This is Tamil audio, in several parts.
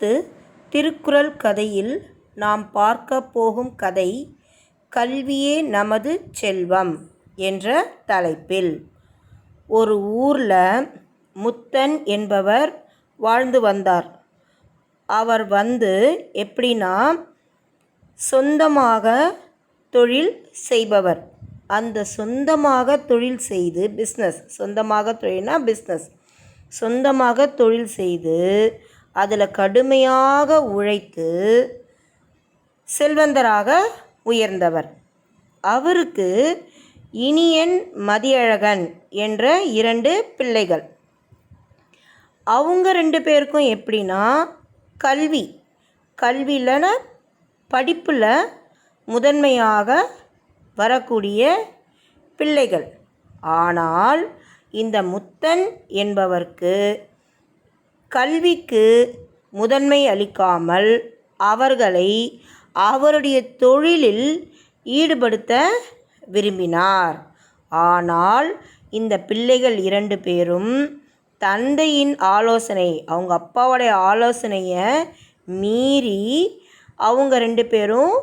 அடுத்து திருக்குறள் கதையில் நாம் பார்க்க போகும் கதை கல்வியே நமது செல்வம் என்ற தலைப்பில். ஒரு ஊரில் முத்தன் என்பவர் வாழ்ந்து வந்தார். அவர் எப்படின்னா சொந்தமாக தொழில் செய்பவர். அந்த சொந்தமாக தொழில் செய்து சொந்தமாக தொழில் செய்து அதில் கடுமையாக உழைத்து செல்வந்தராக உயர்ந்தவர். அவருக்கு இனியன், மதியழகன் என்ற 2 பிள்ளைகள். அவங்க 2 பேருக்கும் எப்படின்னா கல்வியில் படிப்பில் முதன்மையாக வரக்கூடிய பிள்ளைகள். ஆனால் இந்த முத்தன் என்பவருக்கு கல்விக்கு முதன்மை அளிக்காமல் அவர்களை அவருடைய தொழிலில் ஈடுபடுத்த விரும்பினார். ஆனால் இந்த பிள்ளைகள் 2 பேரும் தந்தையின் ஆலோசனை, அவங்க அப்பாவுடைய ஆலோசனையை மீறி அவங்க 2 பேரும்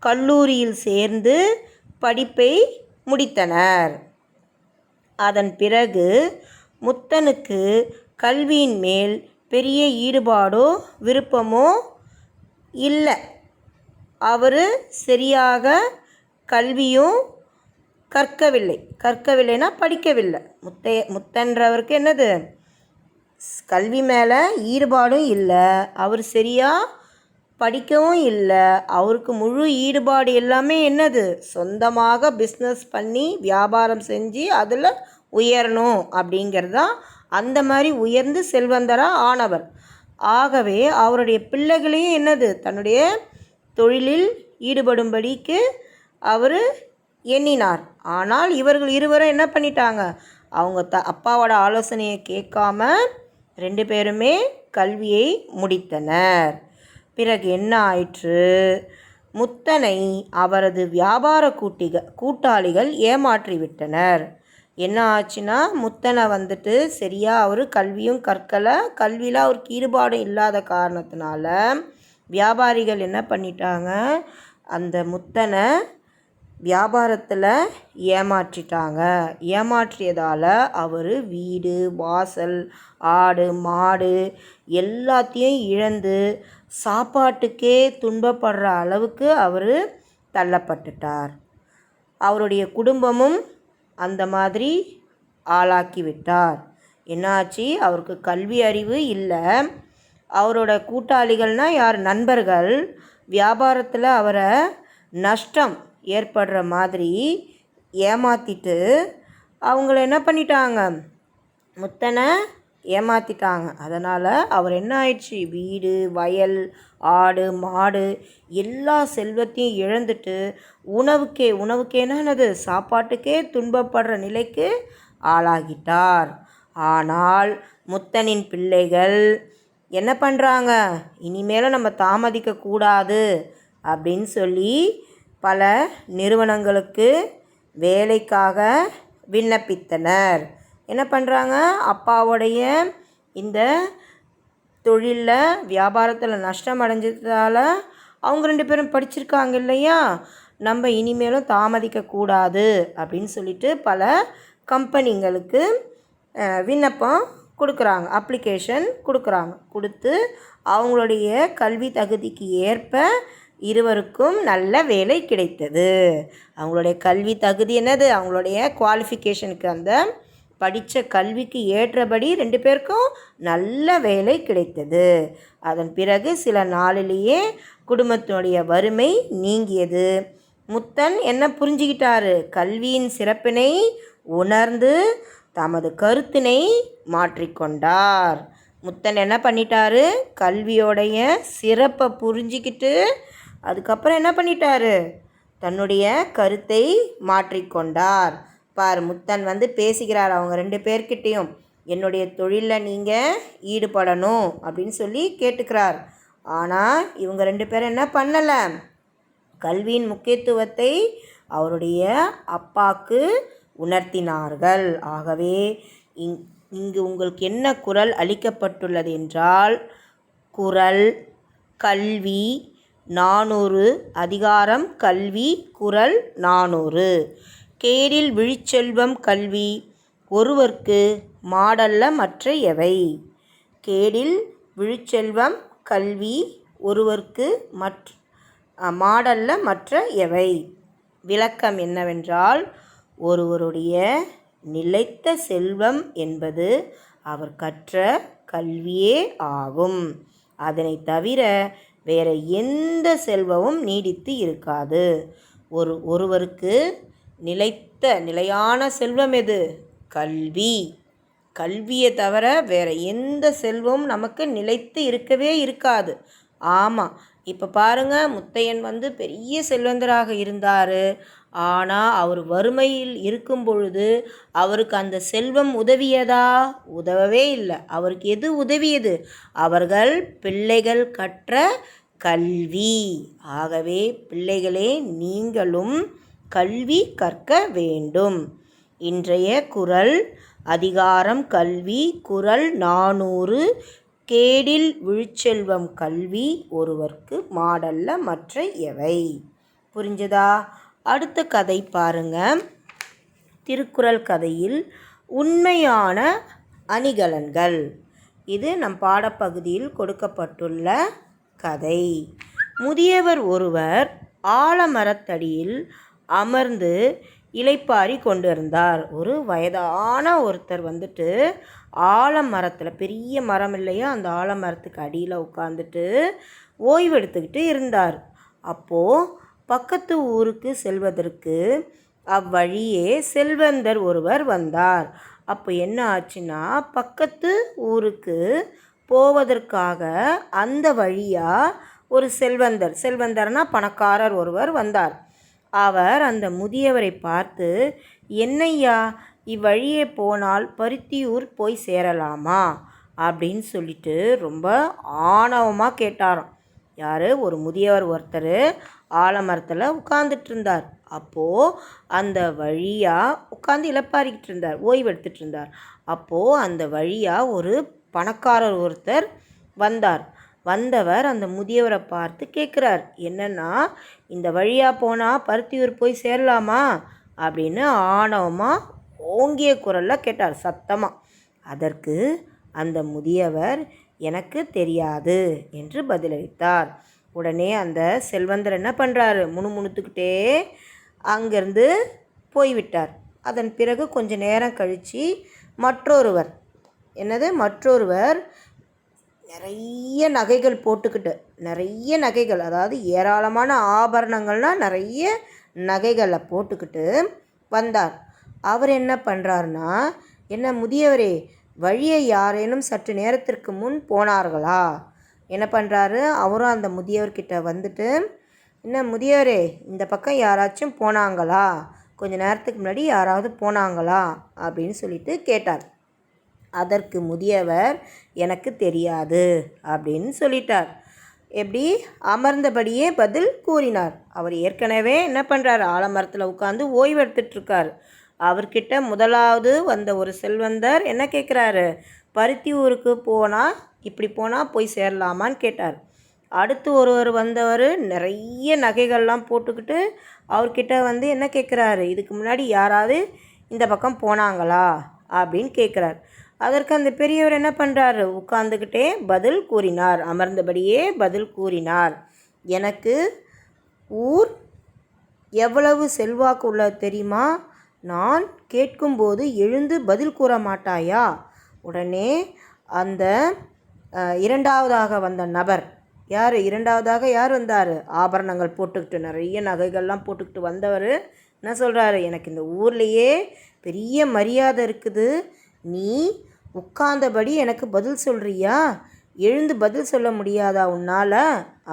கல்லூரியில் சேர்ந்து படிப்பை முடித்தனர். அதன் பிறகு முத்தனுக்கு கல்வியின் மேல் பெரிய ஈடுபாடோ விருப்பமோ இல்லை. அவர் சரியாக கல்வியும் கற்கவில்லைன்னா படிக்கவில்லை. முத்தன்றவருக்கு என்னது, கல்வி மேலே ஈடுபாடும் இல்லை, அவர் சரியாக படிக்கவும் இல்லை. அவருக்கு முழு ஈடுபாடு எல்லாமே என்னது, சொந்தமாக பிஸ்னஸ் பண்ணி வியாபாரம் செஞ்சு அதில் உயரணும் அப்படிங்கிறது தான். அந்த மாதிரி உயர்ந்து செல்வந்தராக ஆனவர். ஆகவே அவருடைய பிள்ளைகளையும் என்னது, தன்னுடைய தொழிலில் ஈடுபடும்படிக்கு அவர் எண்ணினார். ஆனால் இவர்கள் இருவரும் என்ன பண்ணிட்டாங்க, அவங்க அப்பாவோட ஆலோசனையை கேட்காம 2 பேருமே கல்வியை முடித்தனர். பிறகு என்ன ஆயிற்று, முத்தனை அவரது வியாபார கூட்டாளிகள் ஏமாற்றிவிட்டனர். என்ன ஆச்சுன்னா, முத்தனை சரியாக அவர் கல்வியும் கற்கலை, கல்வியில் அவருக்கு ஈடுபாடும் இல்லாத காரணத்தினால வியாபாரிகள் என்ன பண்ணிட்டாங்க, அந்த முத்தனை வியாபாரத்தில் ஏமாற்றியதால் அவர் வீடு வாசல் ஆடு மாடு எல்லாத்தையும் இழந்து சாப்பாட்டுக்கே துன்பப்படுற அளவுக்கு அவர் தள்ளப்பட்டுட்டார். அவருடைய குடும்பமும் அந்த மாதிரி ஆளாக்கிவிட்டார். என்னாச்சு, அவருக்கு கல்வி அறிவு இல்லை. அவரோட கூட்டாளிகள்னால் யார், நண்பர்கள் வியாபாரத்தில் அவரை நஷ்டம் ஏற்படுற மாதிரி ஏமாற்றிட்டு அவங்கள என்ன பண்ணிட்டாங்க, முத்தனை ஏமாற்றிட்டாங்க. அதனால் அவர் என்ன ஆயிடுச்சு, வீடு வயல் ஆடு மாடு எல்லா செல்வத்தையும் இழந்துட்டு உணவுக்கே என்னது, சாப்பாட்டுக்கே துன்பப்படுற நிலைக்கு ஆளாகிட்டார். ஆனால் முத்தனின் பிள்ளைகள் என்ன பண்ணுறாங்க, இனிமேலும் நம்ம தாமதிக்கக்கூடாது அப்படின்னு சொல்லி பல நிறுவனங்களுக்கு வேலைக்காக விண்ணப்பித்தனர். என்ன பண்ணுறாங்க, அப்பாவுடைய இந்த தொழிலில் வியாபாரத்தில் நஷ்டம் அடைஞ்சதால் அவங்க 2 பேரும் படிச்சிருக்காங்க இல்லையா, நம்ம இனிமேலும் தாமதிக்கக்கூடாது அப்படின்னு சொல்லிட்டு பல கம்பெனிங்களுக்கு விண்ணப்பம் கொடுக்குறாங்க, அப்ளிகேஷன் கொடுத்து அவங்களுடைய கல்வி தகுதிக்கு ஏற்ப இருவருக்கும் நல்ல வேலை கிடைத்தது. அவங்களுடைய கல்வி தகுதி என்னது, அவங்களுடைய குவாலிஃபிகேஷனுக்கு அந்த படித்த கல்விக்கு ஏற்றபடி 2 பேருக்கும் நல்ல வேலை கிடைத்தது. அதன் பிறகு சில நாளிலேயே குடும்பத்தினுடைய வறுமை நீங்கியது. முத்தன் என்ன புரிஞ்சுக்கிட்டாரு, கல்வியின் சிறப்பினை உணர்ந்து தமது கருத்தினை மாற்றிக்கொண்டார். முத்தன் என்ன பண்ணிட்டாரு, கல்வியோடைய சிறப்பை புரிஞ்சிக்கிட்டு அதுக்கப்புறம் என்ன பண்ணிட்டாரு, தன்னுடைய கருத்தை மாற்றிக்கொண்டார். முத்தன் பேசுகிறார் அவங்க 2 பேர்கிட்டையும், என்னுடைய தொழிலில் நீங்கள் ஈடுபடணும் அப்படின்னு சொல்லி கேட்டுக்கிறார். ஆனால் இவங்க 2 பேரும் என்ன பண்ணலை, கல்வியின் முக்கியத்துவத்தை அவருடைய அப்பாவுக்கு உணர்த்தினார்கள். ஆகவே இங்கு உங்களுக்கு என்ன குறள் அளிக்கப்பட்டுள்ளது என்றால், குறள் கல்வி 400 அதிகாரம் கல்வி குறள் 400. கேடில் விழுச்செல்வம் கல்வி ஒருவர்க்கு மாடல்ல மற்ற எவை. கேடில் விழுச்செல்வம் கல்வி ஒருவர்க்கு மாடல்ல மற்ற எவை. விளக்கம் என்னவென்றால், ஒருவருடைய நிலைத்த செல்வம் என்பது அவர் கற்ற கல்வியே ஆகும். அதனை தவிர வேற எந்த செல்வமும் நீடித்து இருக்காது. ஒருவருக்கு நிலையான செல்வம் எது? கல்வி. கல்வியை தவிர வேற எந்த செல்வமும் நமக்கு நிலைத்து இருக்கவே இருக்காது. ஆமாம், இப்போ பாருங்கள், முத்தையன் பெரிய செல்வந்தராக இருந்தார். ஆனால் அவர் வறுமையில் இருக்கும் பொழுது அவருக்கு அந்த செல்வம் உதவியதா? உதவவே இல்லை. அவருக்கு எது உதவியது? அவர்கள் பிள்ளைகள் கற்ற கல்வி. ஆகவே பிள்ளைகளே, நீங்களும் கல்வி கற்க வேண்டும். இன்றைய குறள் அதிகாரம் கல்வி குறள் 400. கேடில் விழுச்செல்வம் கல்வி ஒருவர்க்கு மாடல்ல மற்ற எவை. புரிஞ்சதா? அடுத்த கதை பாருங்க. திருக்குறள் கதையில் உண்மையான அணிகலன்கள். இது நம் பாடப்பகுதியில் கொடுக்கப்பட்டுள்ள கதை. முதியவர் ஒருவர் ஆலமரத்தடியில் அமர்ந்து இளைப்பாரி கொண்டிருந்தார். ஒரு வயதான ஒருத்தர் ஆலமரத்தில், பெரிய மரம் இல்லையா, அந்த ஆலமரத்துக்கு அடியில் உட்காந்துட்டு ஓய்வெடுத்துக்கிட்டு இருந்தார். அப்போது பக்கத்து ஊருக்கு செல்வதற்கு அவ்வழியே செல்வந்தர் ஒருவர் வந்தார். அப்போ என்ன ஆச்சுன்னா, பக்கத்து ஊருக்கு போவதற்காக அந்த வழியாக ஒரு செல்வந்தர்னா பணக்காரர் ஒருவர் வந்தார். அவர் அந்த முதியவரை பார்த்து, என்னையா, இவ்வழியே போனால் பருத்தியூர் போய் சேரலாமா அப்படின்னு சொல்லிட்டு ரொம்ப ஆணவமாக கேட்டாராம். யார்? ஒரு முதியவர் ஒருத்தர் ஆலமரத்தில் உட்கார்ந்துட்டு இருந்தார். அப்போது அந்த வழியாக உட்காந்து இளைப்பாரிக்கிட்டு இருந்தார், ஓய்வு எடுத்துகிட்டு இருந்தார். அப்போது அந்த வழியாக ஒரு பணக்காரர் ஒருத்தர் வந்தவர் அந்த முதியவரை பார்த்து கேட்குறார், என்னென்னா, இந்த வழியாக போனால் பருத்தியூர் போய் சேரலாமா அப்படின்னு ஆணவமாக ஓங்கிய குரலில் கேட்டார், சத்தமாக. அதற்கு அந்த முதியவர், எனக்கு தெரியாது என்று பதிலளித்தார். உடனே அந்த செல்வந்தர் என்ன பண்ணுறாரு, முணுமுணுத்துக்கிட்டே அங்கேருந்து போய்விட்டார். அதன் பிறகு கொஞ்ச நேரம் கழித்து மற்றொருவர் நிறைய நகைகள் போட்டுக்கிட்டு, நிறைய நகைகள், அதாவது ஏராளமான ஆபரணங்கள்னால் நிறைய நகைகளை போட்டுக்கிட்டு வந்தார். அவர் என்ன பண்ணுறாருன்னா, என்ன முதியவரே, வழியை யாரேனும் சற்று நேரத்திற்கு முன் போனார்களா? என்ன பண்ணுறாரு, அவரும் அந்த முதியவர்கிட்ட வந்துட்டு, என்ன முதியவரே, இந்த பக்கம் யாராச்சும் போனாங்களா? கொஞ்ச நேரத்துக்கு முன்னாடி யாராவது போனாங்களா அப்படின்னு சொல்லிட்டு கேட்டார். அதற்கு முதியவர், எனக்கு தெரியாது அப்படின்னு சொல்லிட்டார். எப்படி? அமர்ந்தபடியே பதில் கூறினார். அவர் ஏற்கனவே என்ன பண்ணுறாரு, ஆலமரத்தில் உட்காந்து ஓய்வு எடுத்துட்ருக்கார். அவர்கிட்ட முதலாவது வந்த ஒரு செல்வந்தர் என்ன கேட்குறாரு, பருத்தி ஊருக்கு இப்படி போனால் போய் சேரலாமான்னு கேட்டார். அடுத்து ஒருவர் வந்தவர் நிறைய நகைகள்லாம் போட்டுக்கிட்டு அவர்கிட்ட என்ன கேட்குறாரு, இதுக்கு முன்னாடி யாராவது இந்த பக்கம் போனாங்களா அப்படின்னு கேட்குறார். அதற்கு அந்த பெரியவர் என்ன பண்ணுறாரு, உட்கார்ந்துக்கிட்டே பதில் கூறினார், அமர்ந்தபடியே பதில் கூறினார். எனக்கு ஊர் எவ்வளவு செல்வாக்கு உள்ளது தெரியுமா? நான் கேட்கும்போது எழுந்து பதில் கூற மாட்டாயா? உடனே அந்த இரண்டாவதாக வந்த நபர் இரண்டாவதாக யார் வந்தார்? ஆபரணங்கள் போட்டுக்கிட்டு, நிறைய நகைகள்லாம் போட்டுக்கிட்டு வந்தவர் என்ன சொல்கிறாரு, எனக்கு இந்த ஊர்லேயே பெரிய மரியாதை இருக்குது, நீ உட்கார்ந்தபடி எனக்கு பதில் சொல்கிறியா? எழுந்து பதில் சொல்ல முடியாதா உன்னால்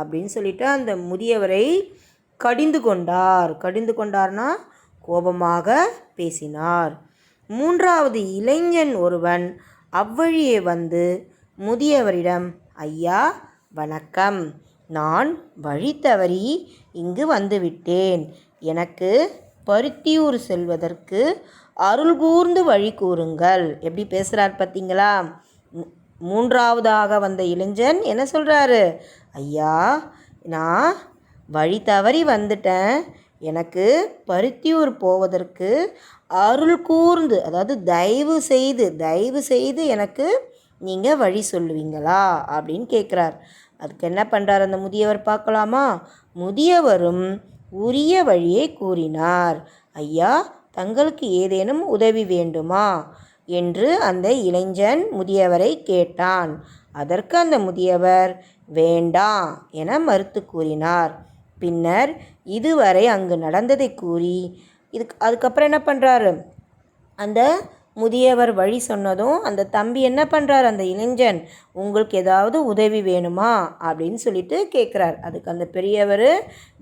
அப்படின்னு சொல்லிட்டு அந்த முதியவரை கடிந்து கொண்டார்னா கோபமாக பேசினார். மூன்றாவது இளைஞன் ஒருவன் அவ்வழியே வந்து முதியவரிடம், ஐயா வணக்கம், நான் வழி தவறி இங்கு வந்துவிட்டேன், எனக்கு பருத்தியூர் செல்வதற்கு அருள் கூர்ந்து வழி கூறுங்கள். எப்படி பேசுகிறார் பார்த்தீங்களா? மூன்றாவதாக வந்த இளைஞன் என்ன சொல்கிறாரு? ஐயா, நான் வழி தவறி வந்துட்டேன். எனக்கு பருத்தியூர் போவதற்கு அருள் கூர்ந்து, அதாவது தயவு செய்து எனக்கு நீங்கள் வழி சொல்லுவீங்களா அப்படின்னு கேட்குறார். அதுக்கு என்ன பண்ணுறார் அந்த முதியவர் பார்க்கலாமா? முதியவரும் உரிய வழியை கூறினார். ஐயா, தங்களுக்கு ஏதேனும் உதவி வேண்டுமா என்று அந்த இளைஞன் முதியவரை கேட்டான். அதற்கு அந்த முதியவர் வேண்டாம் என மறுத்து கூறினார். பின்னர் இதுவரை அங்கு நடந்ததை கூறி அதுக்கப்புறம் என்ன பண்ணுறாரு? அந்த முதியவர் வழி சொன்னதும் அந்த தம்பி என்ன பண்ணுறார்? அந்த இளைஞன், உங்களுக்கு ஏதாவது உதவி வேணுமா அப்படின்னு சொல்லிட்டு கேட்குறார். அதுக்கு அந்த பெரியவர்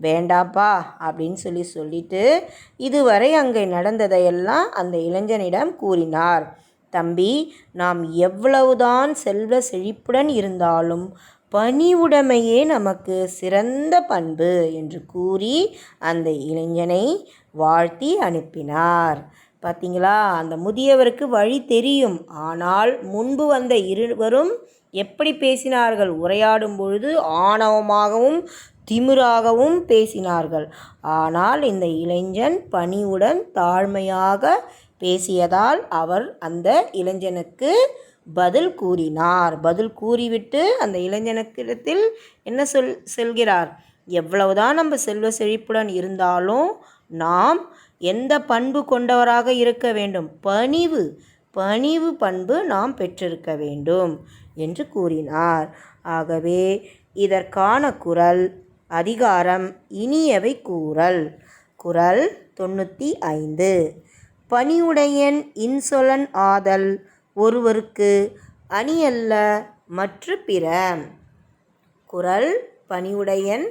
வேண்டாப்பா அப்படின்னு சொல்லிட்டு இதுவரை அங்கே நடந்ததையெல்லாம் அந்த இளைஞனிடம் கூறினார். தம்பி, நாம் எவ்வளவுதான் செல்வ செழிப்புடன் இருந்தாலும் பணிவுடைமையே நமக்கு சிறந்த பண்பு என்று கூறி அந்த இளைஞனை வாழ்த்தி அனுப்பினார். பார்த்தீங்களா? அந்த முதியவருக்கு வழி தெரியும். ஆனால் முன்பு வந்த இருவரும் எப்படி பேசினார்கள்? உரையாடும் பொழுது ஆணவமாகவும் திமிராகவும் பேசினார்கள். ஆனால் இந்த இளைஞன் பணிவுடன் தாழ்மையாக பேசியதால் அவர் அந்த இளைஞனுக்கு பதில் கூறினார். பதில் கூறிவிட்டு அந்த இளைஞனுக்கிடத்தில் என்ன சொல்கிறார்? எவ்வளவுதான் நம்ம செல்வ செழிப்புடன் இருந்தாலும் நாம் எந்த பண்பு கொண்டவராக இருக்க வேண்டும்? பணிவு பண்பு நாம் பெற்றிருக்க வேண்டும் என்று கூறினார். ஆகவே இதற்கான குறள் அதிகாரம் இனியவை கூறல். குறள் 95. பணிவுடையன் இன்சொலன் ஆதல் ஒருவருக்கு அணியல்ல மற்ற பிற. குறள் பணிவுடையன்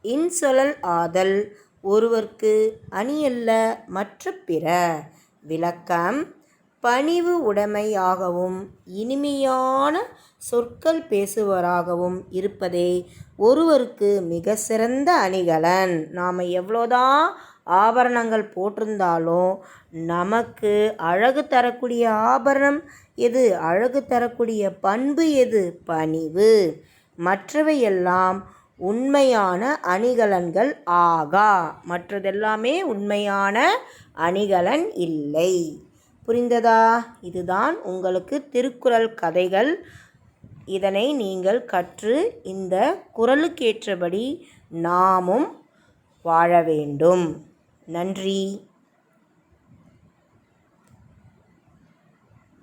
இன்சொலல் ஆதல் ஒருவர்க்கு அணியல்ல மற்ற பிற. விளக்கம்: பணிவு உடைமையாகவும் இனிமையான சொற்கள் பேசுவராகவும் இருப்பதே ஒருவருக்கு மிக சிறந்த அணிகலன். நாம் எவ்வளோதான் ஆபரணங்கள் போட்டிருந்தாலும் நமக்கு அழகு தரக்கூடிய ஆபரணம் எது? அழகு தரக்கூடிய பண்பு எது? பணிவு. மற்றவையெல்லாம் உண்மையான அணிகலன்கள் ஆகா. மற்றதெல்லாமே உண்மையான அணிகலன் இல்லை. புரிந்ததா? இதுதான் உங்களுக்கு திருக்குறள் கதைகள். இதனை நீங்கள் கற்று இந்த குறளுக்கேற்றபடி நாமும் வாழ வேண்டும். நன்றி.